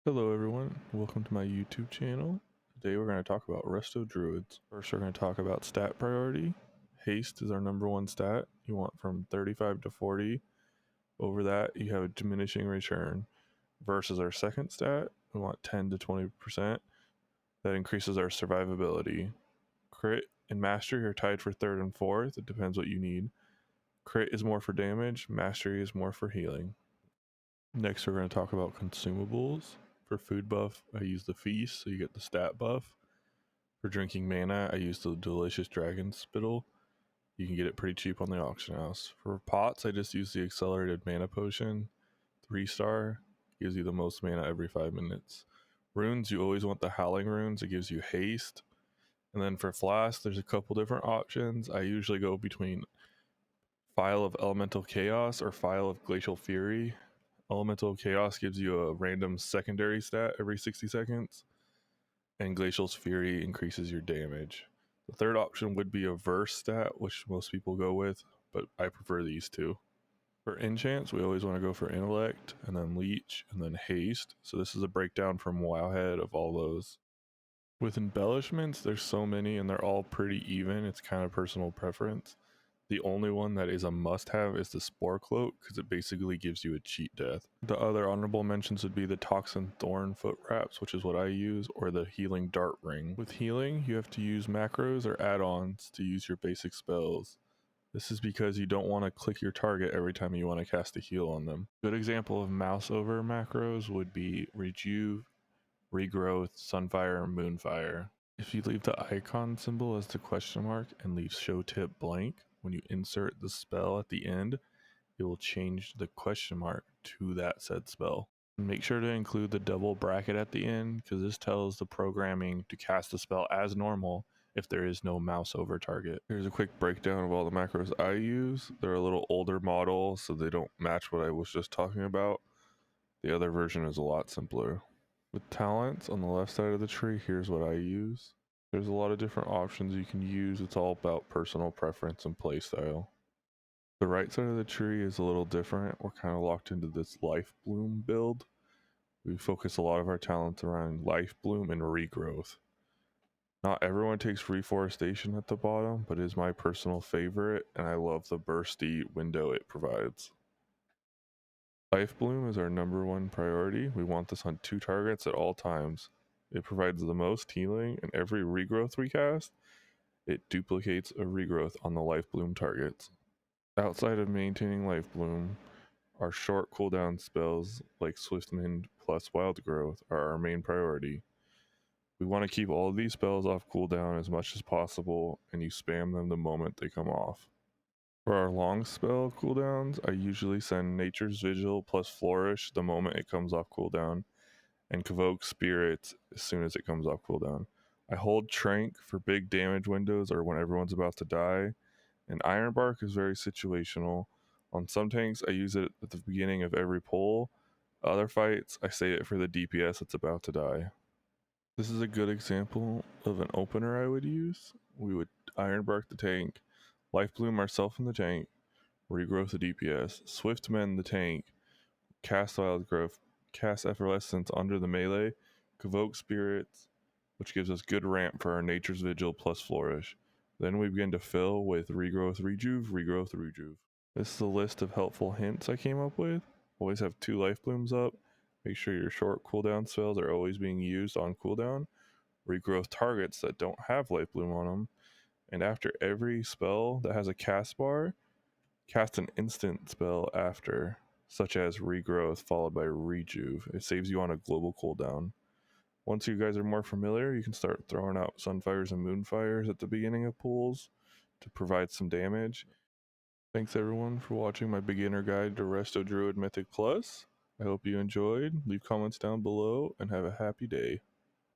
Hello everyone, welcome to my YouTube channel. Today we're going to talk about Resto Druids. First we're going to talk about stat priority. Haste is our number one stat. You want from 35 to 40. Over that you have a diminishing return. Versus our second stat, we want 10 to 20%. That increases our survivability. Crit and Mastery are tied for third and fourth. It depends what you need. Crit is more for damage, Mastery is more for healing. Next, we're going to talk about consumables. For food buff, I use the feast, so you get the stat buff. For drinking mana, I use the delicious dragon spittle. You can get it pretty cheap on the auction house. For pots, I just use the accelerated mana potion. 3-star gives you the most mana every 5 minutes. Runes, you always want the howling runes. It gives you haste. And then for flask, there's a couple different options. I usually go between Phial of Elemental Chaos or Phial of Glacial Fury. Elemental Chaos gives you a random secondary stat every 60 seconds, and Glacial's Fury increases your damage. The third option would be a Verse stat, which most people go with, but I prefer these two. For enchants, we always want to go for Intellect, and then Leech, and then Haste. So this is a breakdown from Wowhead of all those. With embellishments, there's so many, and they're all pretty even. It's kind of personal preference. The only one that is a must-have is the Spore Cloak, because it basically gives you a cheat death. The other honorable mentions would be the Toxin Thorn Foot Wraps, which is what I use, or the Healing Dart Ring. With healing, you have to use macros or add-ons to use your basic spells. This is because you don't want to click your target every time you want to cast a heal on them. A good example of mouse over macros would be Rejuve, Regrowth, Sunfire, Moonfire. If you leave the icon symbol as the question mark and leave show tip blank, when you insert the spell at the end, it will change the question mark to that said spell. Make sure to include the double bracket at the end, because this tells the programming to cast the spell as normal if there is no mouse over target. Here's a quick breakdown of all the macros I use. They're a little older model, so they don't match what I was just talking about. The other version is a lot simpler. With talents on the left side of the tree, here's what I use. There's a lot of different options you can use. It's all about personal preference and playstyle. The right side of the tree is a little different. We're kind of locked into this Life Bloom build. We focus a lot of our talents around Life Bloom and Regrowth. Not everyone takes Reforestation at the bottom, but it is my personal favorite, and I love the bursty window it provides. Life Bloom is our number one priority. We want this on 2 targets at all times. It provides the most healing, and every regrowth we cast, it duplicates a regrowth on the Life Bloom targets. Outside of maintaining Life Bloom, our short cooldown spells like Swift Mend plus Wild Growth are our main priority. We want to keep all of these spells off cooldown as much as possible, and you spam them the moment they come off. For our long spell cooldowns, I usually send Nature's Vigil plus Flourish the moment it comes off cooldown, and Convoke Spirits as soon as it comes off cooldown. I hold Trank for big damage windows or when everyone's about to die, and Iron Bark is very situational. On some tanks, I use it at the beginning of every pull. Other fights, I save it for the DPS that's about to die. This is a good example of an opener I would use. We would Iron Bark the tank, Life Bloom ourselves in the tank, Regrowth the DPS, Swift Mend the tank, cast Wild Growth, cast Effervescence under the melee, Convoke Spirits, which gives us good ramp for our Nature's Vigil plus Flourish. Then we begin to fill with Regrowth Rejuve, Regrowth Rejuve. This is a list of helpful hints I came up with. Always have 2 Life Blooms up. Make sure your short cooldown spells are always being used on cooldown. Regrowth targets that don't have Life Bloom on them. And after every spell that has a cast bar, cast an instant spell after, such as Regrowth followed by Rejuve. It saves you on a global cooldown. Once you guys are more familiar, you can start throwing out Sunfires and Moonfires at the beginning of pulls to provide some damage. Thanks everyone for watching my beginner guide to Resto Druid Mythic Plus. I hope you enjoyed. Leave comments down below and have a happy day.